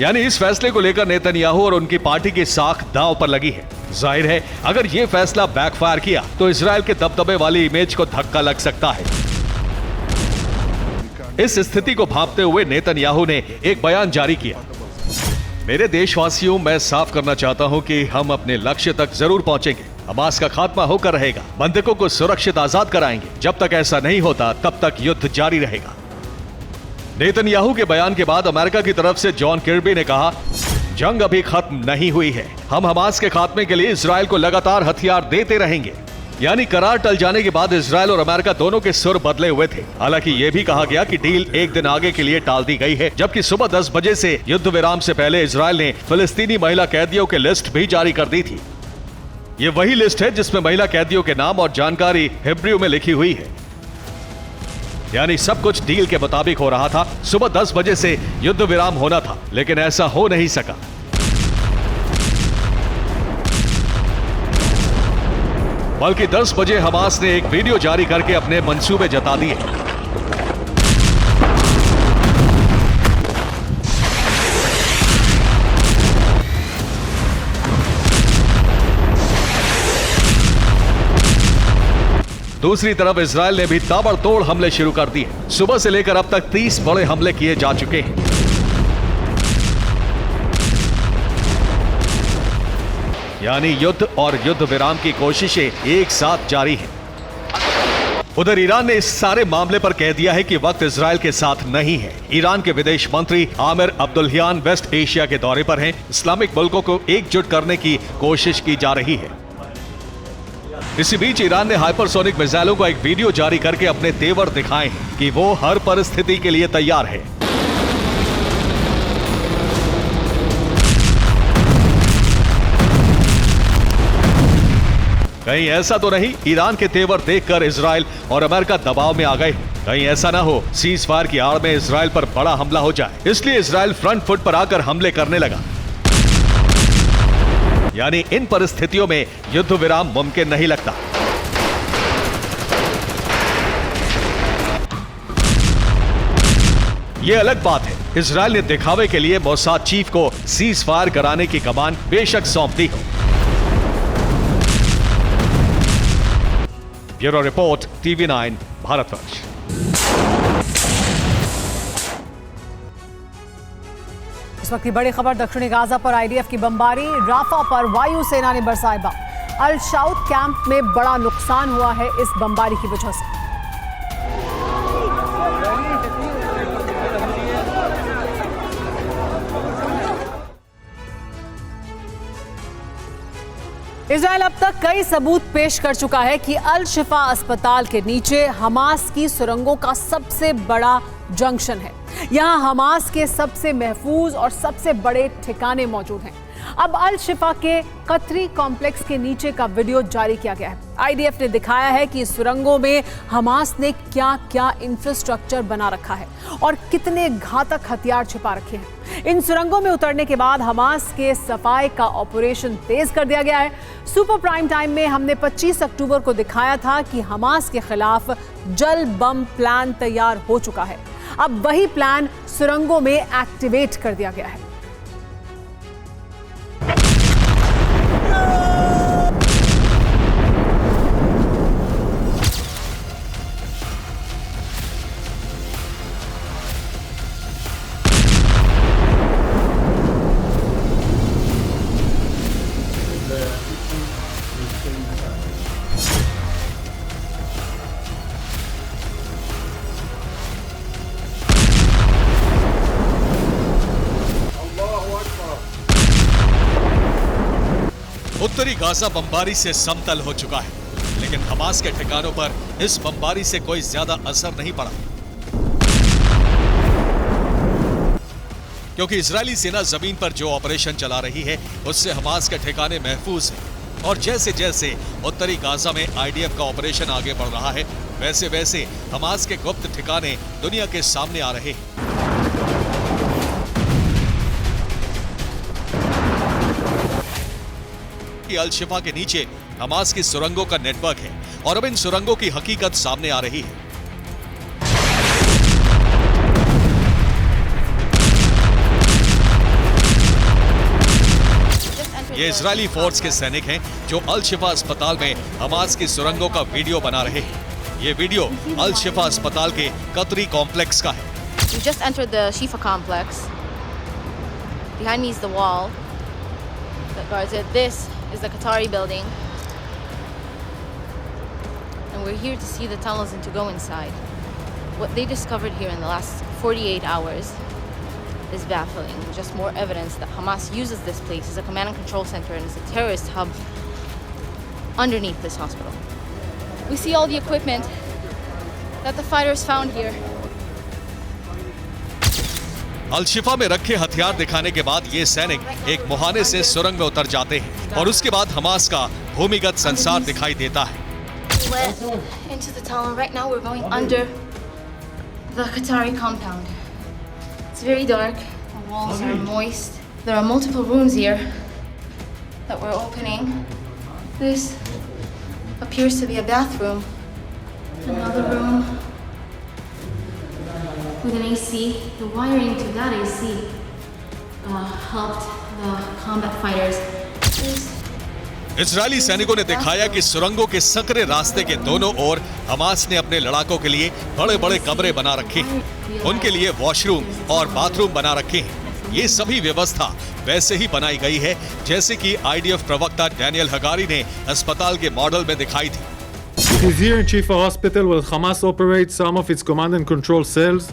यानी इस फैसले को लेकर नेतन्याहू और उनकी पार्टी की साख दांव पर लगी है। जाहिर है अगर ये फैसला बैकफायर किया तो इजराइल के दबदबे वाली इमेज को धक्का लग सकता है। इस स्थिति को भांपते हुए नेतन्याहू ने एक बयान जारी किया। मेरे देशवासियों, मैं साफ करना चाहता हूं कि हम अपने लक्ष्य तक जरूर पहुंचेंगे। हमास का खात्मा होकर रहेगा। बंधकों को सुरक्षित आजाद कराएंगे। जब तक ऐसा नहीं होता तब तक युद्ध जारी रहेगा। नेतन्याहू के बयान के बाद अमेरिका की तरफ से जॉन किर्बी ने कहा, जंग अभी खत्म नहीं हुई है। हम हमास के खात्मे के लिए इजराइल को लगातार हथियार देते रहेंगे। यानी करार टल जाने के बाद इजराइल और अमेरिका दोनों के सुर बदले हुए थे। हालांकि यह भी कहा गया कि डील एक दिन आगे के लिए टाल दी गई है, जबकि सुबह 10 बजे से युद्ध विराम से पहले इजराइल ने फिलिस्तीनी महिला कैदियों की लिस्ट भी जारी कर दी थी। ये वही लिस्ट है जिसमें महिला कैदियों के नाम और जानकारी हिब्रू में लिखी हुई है। यानी सब कुछ डील के मुताबिक हो रहा था। सुबह 10 बजे से युद्ध विराम होना था, लेकिन ऐसा हो नहीं सका। बल्कि 10 बजे हमास ने एक वीडियो जारी करके अपने मंसूबे जता दिए। दूसरी तरफ इजराइल ने भी ताबड़तोड़ हमले शुरू कर दिए। सुबह से लेकर अब तक 30 बड़े हमले किए जा चुके हैं। यानी युद्ध और युद्ध विराम की कोशिशें एक साथ जारी हैं। उधर ईरान ने इस सारे मामले पर कह दिया है कि वक्त इजराइल के साथ नहीं है। ईरान के विदेश मंत्री आमिर अब्दुल्हियान वेस्ट एशिया के दौरे पर हैं। इस्लामिक मुल्कों को एकजुट करने की कोशिश की जा रही है। इसी बीच ईरान ने हाइपरसोनिक मिसाइलों का एक वीडियो जारी करके अपने तेवर दिखाए हैं कि वो हर परिस्थिति के लिए तैयार है। कहीं ऐसा तो नहीं ईरान के तेवर देखकर इजराइल और अमेरिका दबाव में आ गए। कहीं ऐसा ना हो सीज फायर की आड़ में इजराइल पर बड़ा हमला हो जाए, इसलिए इजराइल फ्रंट फुट पर आकर हमले करने लगा। यानी इन परिस्थितियों में युद्ध विराम मुमकिन नहीं लगता। यह अलग बात है, इजराइल ने दिखावे के लिए मोसाद चीफ को सीज फायर कराने की कमान बेशक सौंप दी हो। Bureau report TV9 Bharatvarsh. इस वक्त की बड़ी खबर दक्षिणी गाजा पर आईडीएफ की बमबारी, राफा पर वायुसेना ने बरसाए बम। अल शाउत कैंप में बड़ा नुकसान हुआ है इस बमबारी की वजह से। इजराइल अब तक कई सबूत पेश कर चुका है कि अल शिफा अस्पताल के नीचे हमास की सुरंगों का सबसे बड़ा जंक्शन है। यहां हमास के सबसे महफूज और सबसे बड़े ठिकाने मौजूद हैं। अब अल शिफा के कतरी कॉम्प्लेक्स के नीचे का वीडियो जारी किया गया है। आईडीएफ ने दिखाया है कि सुरंगों में हमास ने क्या क्या इंफ्रास्ट्रक्चर बना रखा है और कितने घातक हथियार छिपा रखे हैं। इन सुरंगों में उतरने के बाद हमास के सफाई का ऑपरेशन तेज कर दिया गया है। सुपर प्राइम टाइम में हमने 25 अक्टूबर को दिखाया था कि हमास के खिलाफ जल बम प्लान तैयार हो चुका है। अब वही प्लान सुरंगों में एक्टिवेट कर दिया गया है। उत्तरी गाजा बमबारी से समतल हो चुका है, लेकिन हमास के ठिकानों पर इस बमबारी से कोई ज्यादा असर नहीं पड़ा, क्योंकि इजरायली सेना जमीन पर जो ऑपरेशन चला रही है उससे हमास के ठिकाने महफूज हैं। और जैसे जैसे उत्तरी गाजा में आईडीएफ का ऑपरेशन आगे बढ़ रहा है, वैसे वैसे हमास के गुप्त ठिकाने दुनिया के सामने आ रहे हैं। अल शिफा के नीचे हमास की सुरंगों का नेटवर्क है और अब इन सुरंगों की हकीकत सामने आ रही है। ये इजरायली फोर्स के सैनिक हैं जो अल शिफा अस्पताल में हमास की सुरंगों का वीडियो बना रहे हैं। ये वीडियो अल शिफा अस्पताल के कतरी कॉम्प्लेक्स का है। We just entered the Shifa complex. Behind me is the wall that guards it. This is the Qatari building. And we're here to see the tunnels and to go inside. What they discovered here in the last 48 hours is baffling. Just more evidence that Hamas uses this place as a command and control center and as a terrorist hub underneath this hospital. We see all the equipment that the fighters found here. अल शिफा में रखे हथियार दिखाने के बाद ये सैनिक एक मुहाने से सुरंग में उतर जाते हैं और उसके बाद हमास का भूमिगत संसार दिखाई देता है। Into the tunnel. Right now we're going under the Qatari compound. It's very dark. The walls are moist. There are multiple rooms here that we're opening. This appears to be a bathroom. Another room with an AC. The wiring to that AC helped the combat fighters. Israeli सैनिकों ने दिखाया कि सुरंगों के सकरे रास्ते के दोनों ओर Hamas ने अपने लड़ाकों के लिए बड़े बड़े कमरे बना रखे हैं। उनके लिए वॉशरूम और बाथरूम बना रखे हैं। ये सभी व्यवस्था वैसे ही बनाई गई है जैसे कि आईडीएफ प्रवक्ता डैनियल हगारी ने अस्पताल के मॉडल में दिखाई थी। It is here in Shifa Hospital where Hamas operates some of its command and control cells.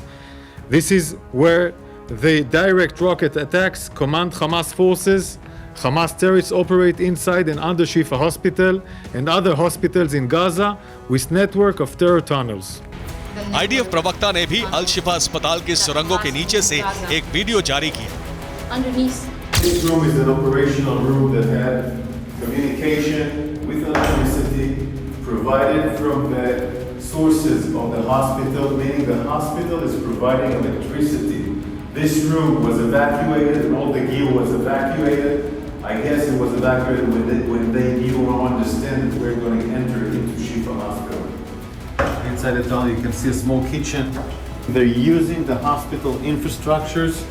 This is where the direct rocket attacks command Hamas forces. Hamas terrorists operate inside and under Shifa Hospital and other hospitals in Gaza with network of terror tunnels. IDF प्रवक्ता ने भी अल शिफा अस्पताल के सुरंगों के नीचे से एक वीडियो जारी किया। This room is an operational room that had communication with electricity provided from the sources of the hospital, meaning the hospital is providing electricity. This room was evacuated and all the gear was evacuated. I guess it was evacuated when they knew or understand that we're going to enter into Shifa Hospital. Inside the tunnel you can see a small kitchen. They're using the hospital infrastructures.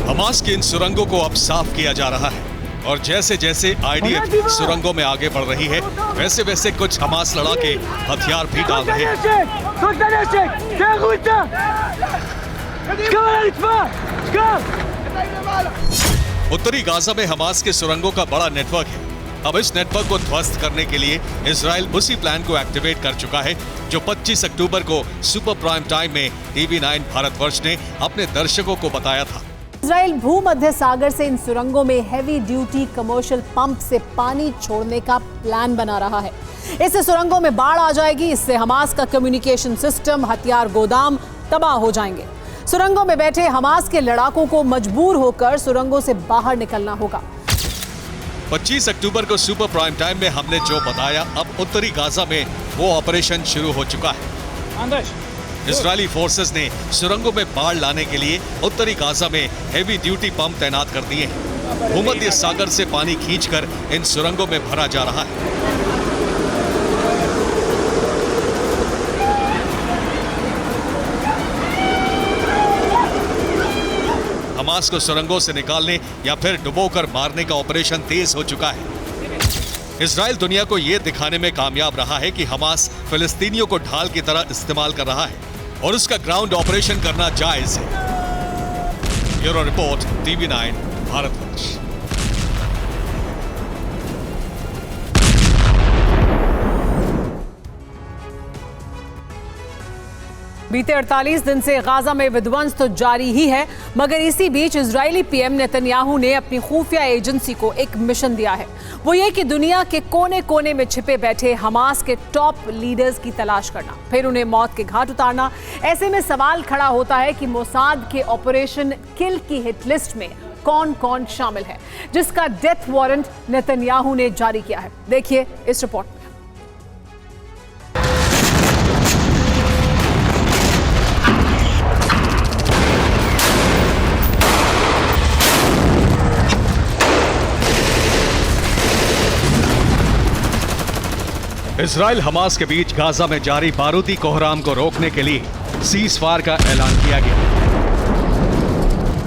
Hamas के इन सुरंगों को अब साफ किया जा रहा है। और जैसे जैसे आईडीएफ सुरंगों में आगे बढ़ रही है, वैसे वैसे कुछ हमास लड़ाके हथियार भी डाल रहे हैं। उत्तरी गाजा में हमास के सुरंगों का बड़ा नेटवर्क है। अब इस नेटवर्क को ध्वस्त करने के लिए इजराइल उसी प्लान को एक्टिवेट कर चुका है जो 25 अक्टूबर को सुपर प्राइम टाइम में TV9 भारतवर्ष ने अपने दर्शकों को बताया था। इजराइल भूमध्य सागर से इन सुरंगों में हैवी ड्यूटी कमर्शियल पंप से पानी छोड़ने का प्लान बना रहा है। इससे सुरंगों में बाढ़ आ जाएगी। इससे हमास का कम्युनिकेशन सिस्टम, हथियार गोदाम तबाह हो जाएंगे। सुरंगों में बैठे हमास के लड़ाकों को मजबूर होकर सुरंगों से बाहर निकलना होगा। 25 अक्टूबर को सुपर प्राइम टाइम में हमने जो बताया, अब उत्तरी गाजा में वो ऑपरेशन शुरू हो चुका है। इजरायली फोर्सेस ने सुरंगों में बाढ़ लाने के लिए उत्तरी गाजा में हेवी ड्यूटी पंप तैनात कर दिए हैं। भूमध्य सागर से पानी खींचकर इन सुरंगों में भरा जा रहा है। हमास को सुरंगों से निकालने या फिर डुबोकर मारने का ऑपरेशन तेज हो चुका है। इजराइल दुनिया को यह दिखाने में कामयाब रहा है कि हमास फिलिस्तीनियों को ढाल की तरह इस्तेमाल कर रहा है और उसका ग्राउंड ऑपरेशन करना जायज है। Bureau report, TV9 Bharatvarsh. बीते 48 दिन से गाजा में विध्वंस तो जारी ही है, मगर इसी बीच इजरायली पीएम नेतन्याहू ने अपनी खुफिया एजेंसी को एक मिशन दिया है। वो ये कि दुनिया के कोने कोने में छिपे बैठे हमास के टॉप लीडर्स की तलाश करना, फिर उन्हें मौत के घाट उतारना। ऐसे में सवाल खड़ा होता है कि मोसाद के ऑपरेशन किल की हिट लिस्ट में कौन कौन शामिल है, जिसका डेथ वारंट नेतन्याहू ने जारी किया है। देखिए इस रिपोर्ट में। इजराइल हमास के बीच गाजा में जारी बारूदी कोहराम को रोकने के लिए सीज फायर का ऐलान किया गया,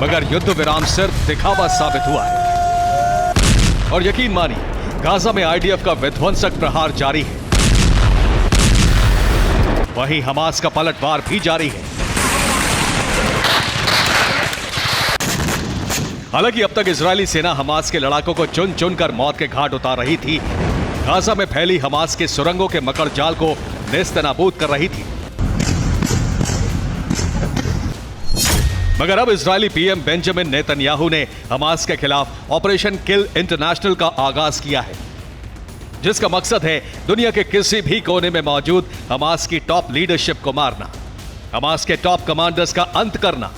मगर युद्ध विराम सिर्फ दिखावा साबित हुआ है। और यकीन मानिए, गाजा में आईडीएफ का विध्वंसक प्रहार जारी है। वहीं हमास का पलटवार भी जारी है। हालांकि अब तक इजरायली सेना हमास के लड़ाकों को चुन चुनकर मौत के घाट उतार रही थी। गाजा में फैली हमास के सुरंगों के मकर जाल को नेस्तनाबूद कर रही थी। मगर अब इजरायली पीएम बेंजामिन नेतन्याहू ने हमास के खिलाफ ऑपरेशन किल इंटरनेशनल का आगाज किया है, जिसका मकसद है दुनिया के किसी भी कोने में मौजूद हमास की टॉप लीडरशिप को मारना, हमास के टॉप कमांडर्स का अंत करना।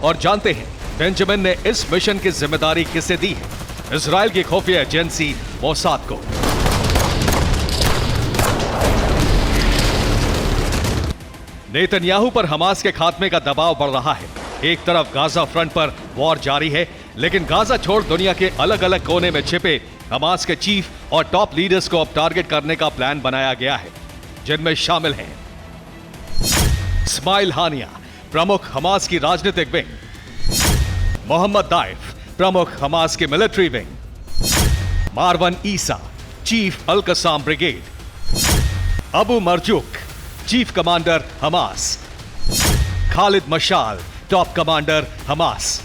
और जानते हैं बेंजामिन ने इस मिशन की जिम्मेदारी किसे दी है? इजराइल की खुफिया एजेंसी मोसाद को। नेतन्याहू पर हमास के खात्मे का दबाव बढ़ रहा है। एक तरफ गाजा फ्रंट पर वॉर जारी है, लेकिन गाजा छोड़ दुनिया के अलग अलग कोने में छिपे हमास के चीफ और टॉप लीडर्स को अब टारगेट करने का प्लान बनाया गया है, जिनमें शामिल हैं इस्माइल हानिया, प्रमुख हमास की राजनीतिक विंग, मोहम्मद दाइफ, प्रमुख हमास की military wing, Marwan Issa, chief al Qassam brigade, Abu Marzouk, chief commander Hamas, Khaled Mashal, top commander Hamas.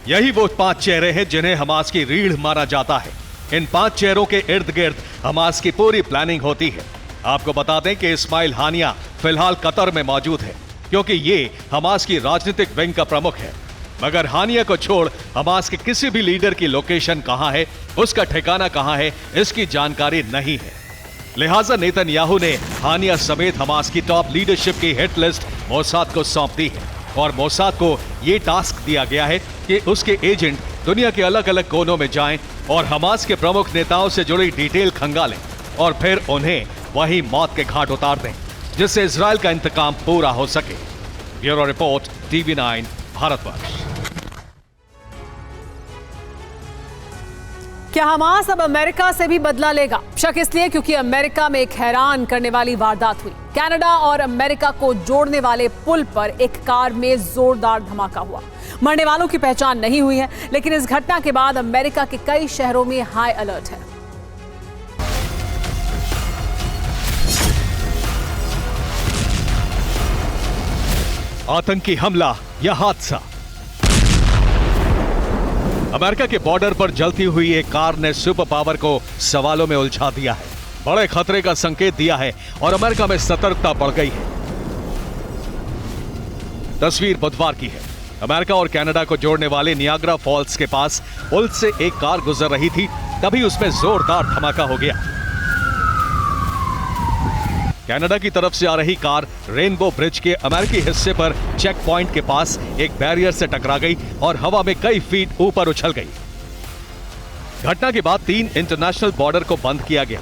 यही वो 5 चेहरे हैं जिन्हें हमास की रीढ़ माना जाता है। इन 5 चेहरों के इर्द गिर्द हमास की पूरी प्लानिंग होती है। आपको बता दें कि इस्माइल हानिया फिलहाल कतर में मौजूद है, क्योंकि ये हमास की राजनीतिक विंग का प्रमुख है। मगर हानिया को छोड़ हमास के किसी भी लीडर की लोकेशन कहां है, उसका ठिकाना कहां है, इसकी जानकारी नहीं है। लिहाजा नेतन्याहू ने हानिया समेत हमास की टॉप लीडरशिप की हिट लिस्ट मोसाद को सौंप दी है और मोसाद को यह टास्क दिया गया है कि उसके एजेंट दुनिया के अलग अलग कोनों में जाएं और हमास के प्रमुख नेताओं से जुड़ी डिटेल खंगालें और फिर उन्हें वहीं मौत के घाट उतार दें, जिससे इजराइल का इंतकाम पूरा हो सके। Bureau report, TV9 Bharatvarsh. क्या हमास अब अमेरिका से भी बदला लेगा? शक इसलिए क्योंकि अमेरिका में एक हैरान करने वाली वारदात हुई। कनाडा और अमेरिका को जोड़ने वाले पुल पर एक कार में जोरदार धमाका हुआ। मरने वालों की पहचान नहीं हुई है, लेकिन इस घटना के बाद अमेरिका के कई शहरों में हाई अलर्ट है। आतंकी हमला या हादसा। अमेरिका के बॉर्डर पर जलती हुई एक कार ने सुपर पावर को सवालों में उलझा दिया है, बड़े खतरे का संकेत दिया है और अमेरिका में सतर्कता बढ़ गई है। तस्वीर बुधवार की है। अमेरिका और कनाडा को जोड़ने वाले नियाग्रा फॉल्स के पास पुल से एक कार गुजर रही थी, तभी उसमें जोरदार धमाका हो गया। कनाडा की तरफ से आ रही कार रेनबो ब्रिज के अमेरिकी हिस्से पर चेक पॉइंट के पास एक बैरियर से टकरा गई और हवा में कई फीट ऊपर उछल गई। घटना के बाद 3 इंटरनेशनल बॉर्डर को बंद किया गया।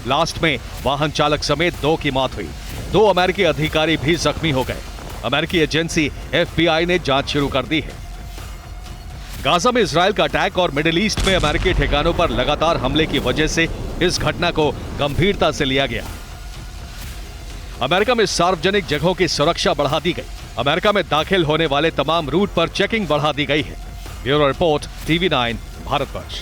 लास्ट में वाहन चालक समेत 2 की मौत हुई। 2 अमेरिकी अधिकारी भी जख्मी हो गए। अमेरिकी एजेंसी FBI ने जांच शुरू कर दी है। गाजा में इजरायल का अटैक और मिडिल ईस्ट में अमेरिकी ठिकानों पर लगातार हमले की वजह से इस घटना को गंभीरता से लिया गया। अमेरिका में सार्वजनिक जगहों की सुरक्षा बढ़ा दी गई। अमेरिका में दाखिल होने वाले तमाम रूट पर चेकिंग बढ़ा दी गई है। Bureau report, TV9, Bharatvarsh.